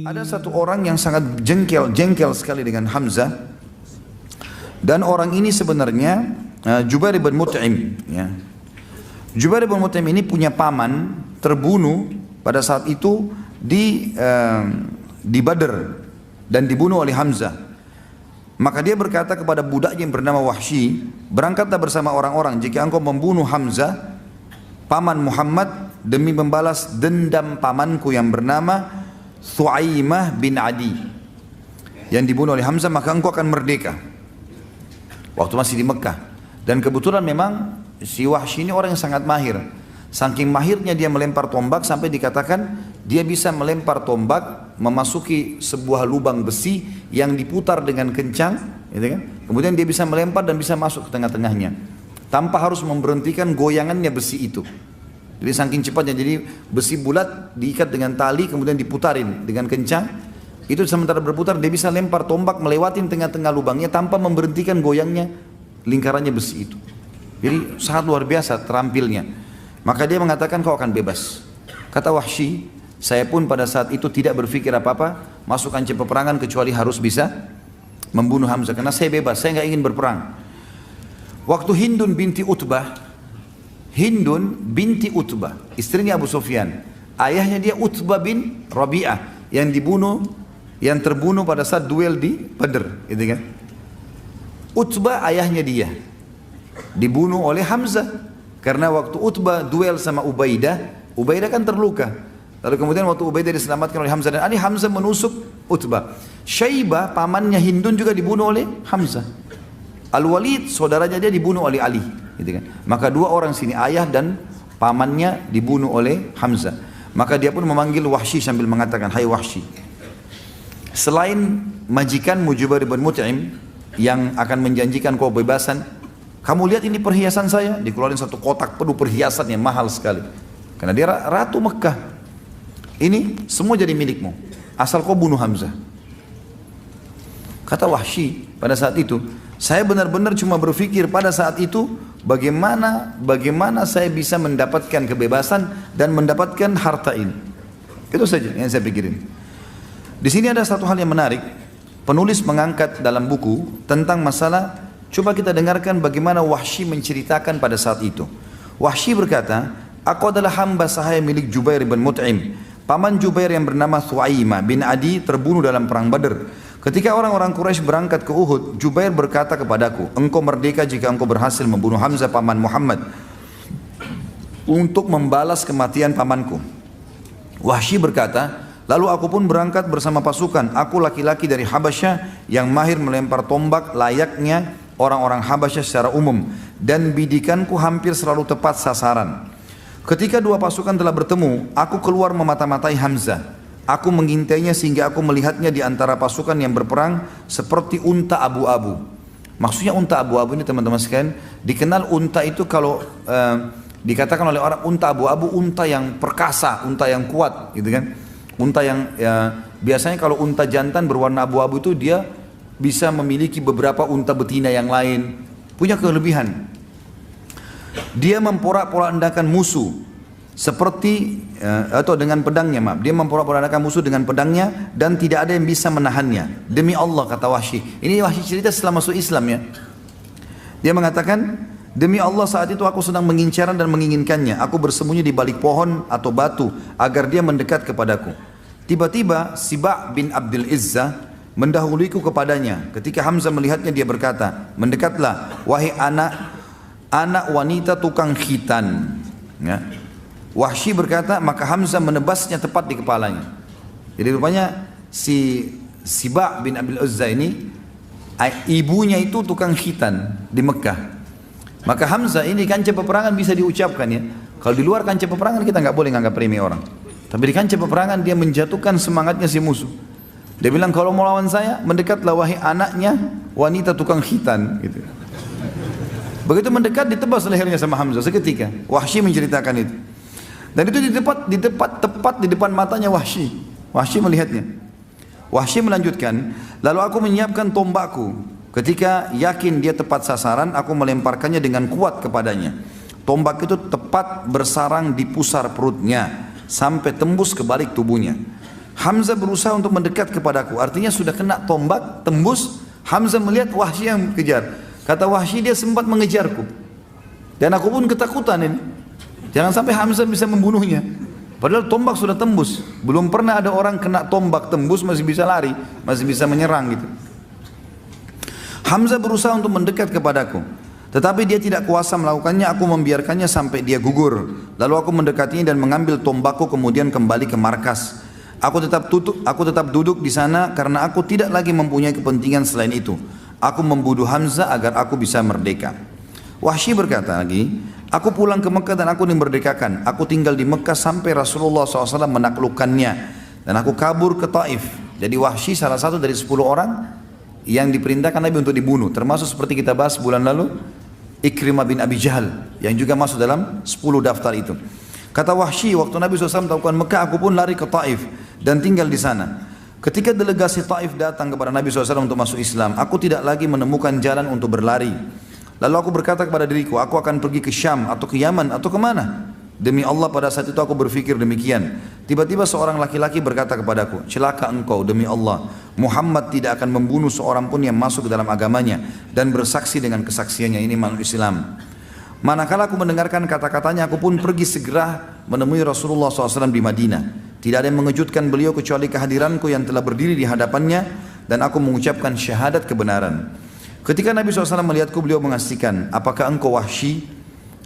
Ada satu orang yang sangat jengkel sekali dengan Hamzah, dan orang ini sebenarnya Jubair bin Mut'im. Ya. Jubair bin Mut'im ini punya paman terbunuh pada saat itu di Badr dan dibunuh oleh Hamzah. Maka dia berkata kepada budaknya yang bernama Wahsy, berangkatlah bersama orang-orang jika engkau membunuh Hamzah, paman Muhammad, demi membalas dendam pamanku yang bernama Thu'aimah bin Adi yang dibunuh oleh Hamzah, maka engkau akan merdeka. Waktu masih di Mekah. Dan kebetulan memang si Wahsy ini orang yang sangat mahir. Saking mahirnya dia melempar tombak sampai dikatakan dia bisa melempar tombak memasuki sebuah lubang besi yang diputar dengan kencang, gitu kan? Kemudian dia bisa melempar dan bisa masuk ke tengah-tengahnya tanpa harus memberhentikan goyangannya besi itu. Jadi saking cepatnya, jadi besi bulat diikat dengan tali kemudian diputarin dengan kencang. Itu sementara berputar dia bisa lempar tombak melewati tengah-tengah lubangnya tanpa memberhentikan goyangnya lingkarannya besi itu. Jadi sangat luar biasa terampilnya. Maka dia mengatakan kau akan bebas. Kata Wahsy, saya pun pada saat itu tidak berpikir apa-apa masuk kancah peperangan kecuali harus bisa membunuh Hamzah, karena saya bebas, saya nggak ingin berperang. Waktu Hindun binti Utbah, istrinya Abu Sufyan, ayahnya dia Utbah bin Rabi'ah yang terbunuh pada saat duel di Badr, gitu kan? Utbah ayahnya dia dibunuh oleh Hamzah karena waktu Utbah duel sama Ubaidah kan terluka. Lalu kemudian waktu Ubaidah diselamatkan oleh Hamzah dan Ali, Hamzah menusuk Utbah. Syaibah pamannya Hindun juga dibunuh oleh Hamzah. Al-Walid saudaranya dia dibunuh oleh Ali, gitu kan? Maka dua orang sini, ayah dan pamannya dibunuh oleh Hamzah. Maka dia pun memanggil Wahsy sambil mengatakan, hai Wahsy, selain majikanmu Jubair bin Mut'im yang akan menjanjikan kau bebasan, kamu lihat ini perhiasan saya. Dikeluarin satu kotak penuh perhiasan yang mahal sekali, karena dia ratu Mekah. Ini semua jadi milikmu asal kau bunuh Hamzah. Kata Wahsy pada saat itu, saya benar-benar cuma berpikir pada saat itu bagaimana saya bisa mendapatkan kebebasan dan mendapatkan harta ini. Itu saja yang saya pikirin. Di sini ada satu hal yang menarik. Penulis mengangkat dalam buku tentang masalah, coba kita dengarkan bagaimana Wahsy menceritakan pada saat itu. Wahsy berkata, aku adalah hamba sahaya milik Jubair bin Mut'im. Paman Jubair yang bernama Thu'aimah bin Adi terbunuh dalam perang Badr. Ketika orang-orang Quraisy berangkat ke Uhud, Jubair berkata kepadaku, engkau merdeka jika engkau berhasil membunuh Hamzah paman Muhammad untuk membalas kematian pamanku. Wahsy berkata, lalu aku pun berangkat bersama pasukan. Aku laki-laki dari Habasyah yang mahir melempar tombak layaknya orang-orang Habasyah secara umum, dan bidikanku hampir selalu tepat sasaran. Ketika dua pasukan telah bertemu, aku keluar memata-matai Hamzah. Aku mengintainya sehingga aku melihatnya di antara pasukan yang berperang seperti unta abu-abu. Maksudnya unta abu-abu ini teman-teman sekalian, dikenal unta itu kalau dikatakan oleh orang unta abu-abu, unta yang perkasa, unta yang kuat, gitu kan? Unta yang biasanya kalau unta jantan berwarna abu-abu itu dia bisa memiliki beberapa unta betina yang lain, punya kelebihan. Dia memporak-porandakan musuh seperti atau dengan pedangnya, dia memporak-porandakan musuh dengan pedangnya dan tidak ada yang bisa menahannya. Demi Allah, kata Wahsy. Ini Wahsy cerita setelah masuk Islam ya. Dia mengatakan, demi Allah saat itu aku sedang mengincar dan menginginkannya. Aku bersembunyi di balik pohon atau batu agar dia mendekat kepadaku. Tiba-tiba Siba' bin Abdul Izzah mendahuliku kepadanya. Ketika Hamzah melihatnya, dia berkata, mendekatlah wahai anak wanita tukang khitan. Ya. Wahsy berkata, maka Hamzah menebasnya tepat di kepalanya. Jadi rupanya si Siba' bin Abdul Izzah ini ibunya itu tukang khitan di Mekah. Maka Hamzah ini kancah peperangan bisa diucapkan ya. Kalau di luar kancah peperangan kita nggak boleh nganggap remeh orang. Tapi di kancah peperangan dia menjatuhkan semangatnya si musuh. Dia bilang, kalau mau lawan saya, mendekatlah wahai anaknya wanita tukang khitan, gitu. Begitu mendekat, ditebas lehernya sama Hamzah seketika. Wahsy menceritakan itu. Dan itu tepat di depan matanya Wahsy. Wahsy melihatnya. Wahsy melanjutkan, lalu aku menyiapkan tombakku. Ketika yakin dia tepat sasaran, aku melemparkannya dengan kuat kepadanya. Tombak itu tepat bersarang di pusar perutnya sampai tembus ke balik tubuhnya. Hamzah berusaha untuk mendekat kepadaku, artinya sudah kena tombak, tembus. Hamzah melihat Wahsy yang kejar. Kata Wahsy, dia sempat mengejarku. Dan aku pun ketakutan ini. Jangan sampai Hamzah bisa membunuhnya. Padahal tombak sudah tembus. Belum pernah ada orang kena tombak tembus masih bisa lari, masih bisa menyerang gitu. Hamzah berusaha untuk mendekat kepadaku. Tetapi dia tidak kuasa melakukannya, aku membiarkannya sampai dia gugur. Lalu aku mendekatinya dan mengambil tombakku kemudian kembali ke markas. Aku tetap duduk di sana karena aku tidak lagi mempunyai kepentingan selain itu. Aku membunuh Hamzah agar aku bisa merdeka. Wahsy berkata lagi, aku pulang ke Mekah dan aku dimerdekakan. Aku tinggal di Mekah sampai Rasulullah SAW menaklukkannya. Dan aku kabur ke Taif. Jadi Wahsy salah satu dari 10 orang yang diperintahkan Nabi untuk dibunuh. Termasuk seperti kita bahas bulan lalu, Ikrimah bin Abi Jahal yang juga masuk dalam 10 daftar itu. Kata Wahsy, waktu Nabi SAW melakukan Mekah, aku pun lari ke Taif dan tinggal di sana. Ketika delegasi Taif datang kepada Nabi SAW untuk masuk Islam, aku tidak lagi menemukan jalan untuk berlari. Lalu aku berkata kepada diriku, aku akan pergi ke Syam atau ke Yaman atau kemana? Demi Allah pada saat itu aku berpikir demikian. Tiba-tiba seorang laki-laki berkata kepadaku, celaka engkau demi Allah. Muhammad tidak akan membunuh seorang pun yang masuk ke dalam agamanya dan bersaksi dengan kesaksiannya. Ini makhluk Islam. Manakala aku mendengarkan kata-katanya, aku pun pergi segera menemui Rasulullah SAW di Madinah. Tidak ada yang mengejutkan beliau kecuali kehadiranku yang telah berdiri di hadapannya dan aku mengucapkan syahadat kebenaran. Ketika Nabi SAW melihatku, beliau mengasihkan, apakah engkau Wahsy?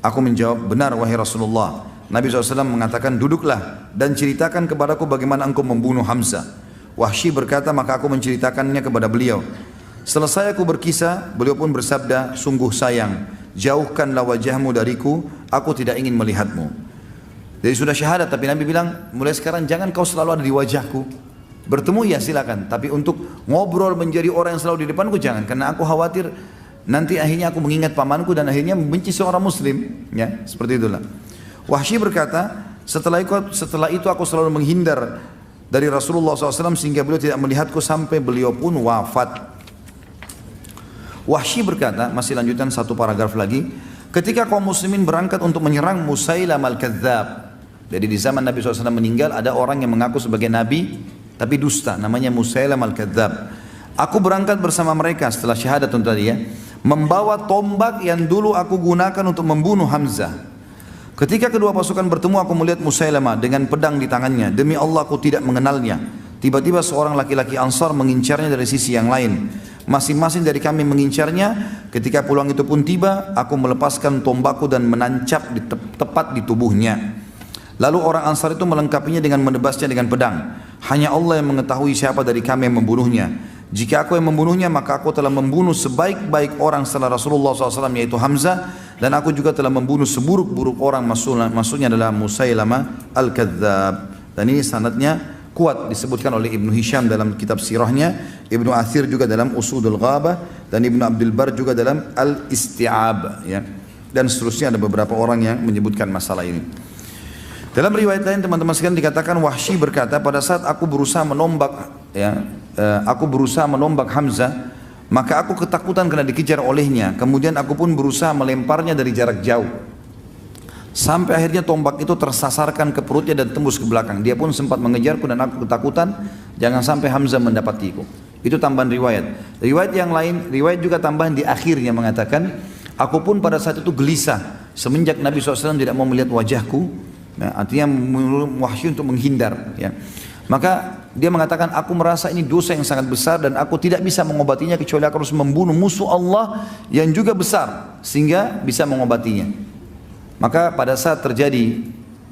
Aku menjawab, benar wahai Rasulullah. Nabi SAW mengatakan, duduklah dan ceritakan kepadaku bagaimana engkau membunuh Hamzah. Wahsy berkata, maka aku menceritakannya kepada beliau. Selesai aku berkisah, beliau pun bersabda, sungguh sayang, jauhkanlah wajahmu dariku, aku tidak ingin melihatmu. Jadi sudah syahadat, tapi Nabi bilang, mulai sekarang jangan kau selalu ada di wajahku. Bertemu ya silakan, tapi untuk ngobrol menjadi orang yang selalu di depanku jangan, karena aku khawatir nanti akhirnya aku mengingat pamanku dan akhirnya membenci seorang muslim, ya seperti itulah. Wahsy berkata, setelah itu aku selalu menghindar dari Rasulullah SAW sehingga beliau tidak melihatku sampai beliau pun wafat. Wahsy berkata, masih lanjutan satu paragraf lagi, ketika kaum muslimin berangkat untuk menyerang Musailamah al-Kadzdzab. Jadi di zaman Nabi SAW meninggal ada orang yang mengaku sebagai nabi tapi dusta, namanya Musailamah al-Kadzdzab. Aku berangkat bersama mereka setelah syahadat tadi ya, membawa tombak yang dulu aku gunakan untuk membunuh Hamzah. Ketika kedua pasukan bertemu, aku melihat Musailamah dengan pedang di tangannya. Demi Allah aku tidak mengenalnya. Tiba-tiba seorang laki-laki Ansar mengincarnya dari sisi yang lain. Masing-masing dari kami mengincarnya. Ketika peluang itu pun tiba, aku melepaskan tombakku dan menancap tepat di tubuhnya. Lalu orang Ansar itu melengkapinya dengan menebasnya dengan pedang. Hanya Allah yang mengetahui siapa dari kami yang membunuhnya. Jika aku yang membunuhnya, maka aku telah membunuh sebaik-baik orang setelah Rasulullah SAW, yaitu Hamzah. Dan aku juga telah membunuh seburuk-buruk orang, maksudnya adalah Musailamah al-Kadzdzab. Dan ini sanadnya kuat, disebutkan oleh Ibnu Hisham dalam kitab sirahnya, Ibnu Athir juga dalam Usudul Ghabah, dan Ibnu Abdul Bar juga dalam Al-Isti'ab, ya. Dan seterusnya ada beberapa orang yang menyebutkan masalah ini. Dalam riwayat lain teman-teman sekalian dikatakan Wahsy berkata, pada saat aku berusaha menombak Hamzah, maka aku ketakutan karena dikejar olehnya. Kemudian aku pun berusaha melemparnya dari jarak jauh. Sampai akhirnya tombak itu tersasarkan ke perutnya dan tembus ke belakang. Dia pun sempat mengejarku dan aku ketakutan jangan sampai Hamzah mendapatiku. Itu tambahan riwayat. Riwayat yang lain, riwayat juga tambahan di akhirnya mengatakan, aku pun pada saat itu gelisah semenjak Nabi SAW tidak mau melihat wajahku. Nah, artinya Wahsy untuk menghindar. Ya. Maka dia mengatakan, aku merasa ini dosa yang sangat besar dan aku tidak bisa mengobatinya kecuali aku harus membunuh musuh Allah yang juga besar sehingga bisa mengobatinya. Maka pada saat terjadi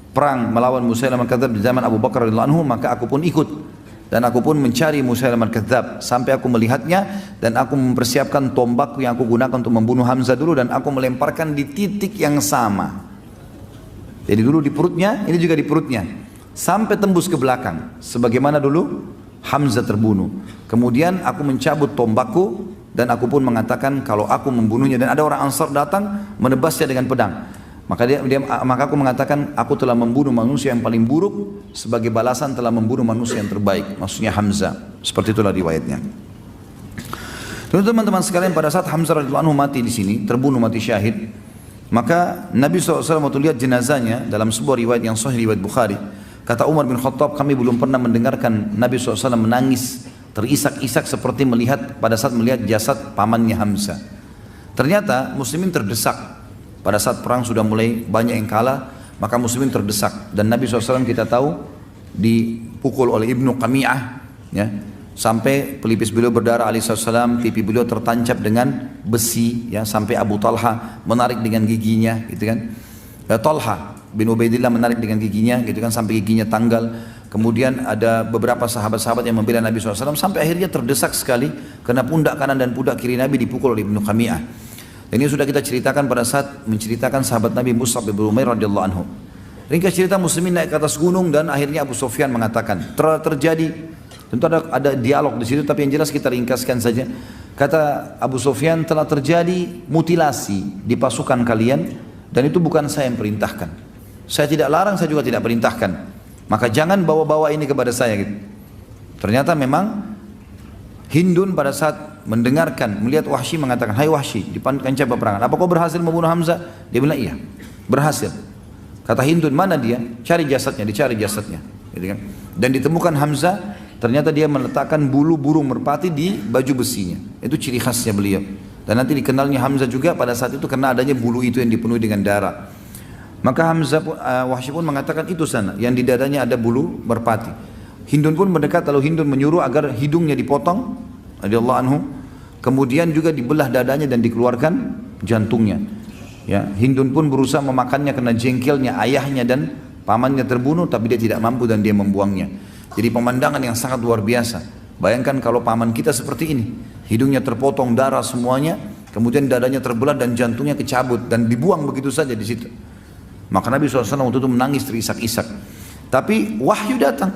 perang melawan Musailamah al-Kadzdzab di zaman Abu Bakar radhiyallahu anhu, maka aku pun ikut dan aku pun mencari Musailamah al-Kadzdzab sampai aku melihatnya dan aku mempersiapkan tombakku yang aku gunakan untuk membunuh Hamzah dulu dan aku melemparkan di titik yang sama. Jadi dulu di perutnya, ini juga di perutnya, sampai tembus ke belakang sebagaimana dulu Hamzah terbunuh. Kemudian aku mencabut tombakku dan aku pun mengatakan kalau aku membunuhnya, dan ada orang Ansar datang menebasnya dengan pedang. Maka aku mengatakan aku telah membunuh manusia yang paling buruk sebagai balasan telah membunuh manusia yang terbaik, maksudnya Hamzah. Seperti itulah riwayatnya. Teman-teman sekalian, pada saat Hamzah radhiyallahu anhu mati di sini, terbunuh mati syahid, maka Nabi SAW waktu lihat jenazahnya dalam sebuah riwayat yang sahih, riwayat Bukhari, Kata Umar bin Khattab, kami belum pernah mendengarkan Nabi SAW menangis terisak-isak seperti pada saat melihat jasad pamannya Hamzah. Ternyata muslimin terdesak. Pada saat perang sudah mulai banyak yang kalah, maka muslimin terdesak. Dan Nabi SAW kita tahu dipukul oleh Ibnu Qami'ah, ya, sampai pelipis beliau berdarah alaihissalam, pipi beliau tertancap dengan besi, ya, sampai Abu Talha menarik dengan giginya, gitu kan. Talha bin Ubaidillah menarik dengan giginya, gitu kan, sampai giginya tanggal. Kemudian ada beberapa sahabat-sahabat yang membela Nabi SAW sampai akhirnya terdesak sekali karena pundak kanan dan pundak kiri Nabi dipukul oleh Ibnu Qami'ah. Ini sudah kita ceritakan pada saat menceritakan sahabat Nabi Mus'ab bin Umair radhiyallahu anhu. Ringkas cerita muslimin naik ke atas gunung dan akhirnya Abu Sufyan mengatakan terjadi. Tentu ada dialog di situ, tapi yang jelas kita ringkaskan saja. Kata Abu Sufyan, telah terjadi mutilasi di pasukan kalian dan itu bukan saya yang perintahkan. Saya tidak larang, saya juga tidak perintahkan. Maka jangan bawa-bawa ini kepada saya gitu. Ternyata memang Hindun pada saat mendengarkan, melihat Wahsy mengatakan, hai Wahsy, di kancah peperangan, apa kau berhasil membunuh Hamzah? Dia bilang iya, berhasil. Kata Hindun, mana dia? Cari jasadnya, dicari jasadnya, gitu kan? Dan ditemukan Hamzah. Ternyata dia meletakkan bulu burung merpati di baju besinya. Itu ciri khasnya beliau. Dan nanti dikenalnya Hamzah juga pada saat itu karena adanya bulu itu yang dipenuhi dengan darah. Maka Wahsy pun mengatakan itu sana, yang di dadanya ada bulu merpati. Hindun pun mendekat, lalu Hindun menyuruh agar hidungnya dipotong, radhiyallahu anhu. Kemudian juga dibelah dadanya dan dikeluarkan jantungnya. Ya, Hindun pun berusaha memakannya karena jengkelnya ayahnya dan pamannya terbunuh, tapi dia tidak mampu dan dia membuangnya. Jadi pemandangan yang sangat luar biasa. Bayangkan kalau paman kita seperti ini, hidungnya terpotong, darah semuanya, kemudian dadanya terbelah dan jantungnya kecabut dan dibuang begitu saja di situ. Maka Nabi SAW waktu itu menangis terisak-isak. Tapi wahyu datang.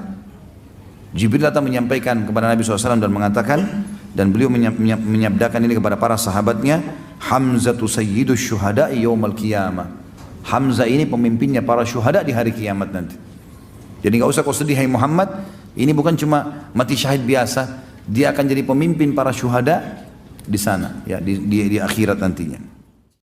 Jibril datang menyampaikan kepada Nabi SAW dan mengatakan, dan beliau menyabdakan ini kepada para sahabatnya, Hamzatu sayyidus syuhada'i yawmal qiyamah. Hamzah ini pemimpinnya para syuhada di hari kiamat nanti. Jadi nggak usah kau sedih hai Muhammad, ini bukan cuma mati syahid biasa, dia akan jadi pemimpin para syuhada di sana, ya, di akhirat nantinya.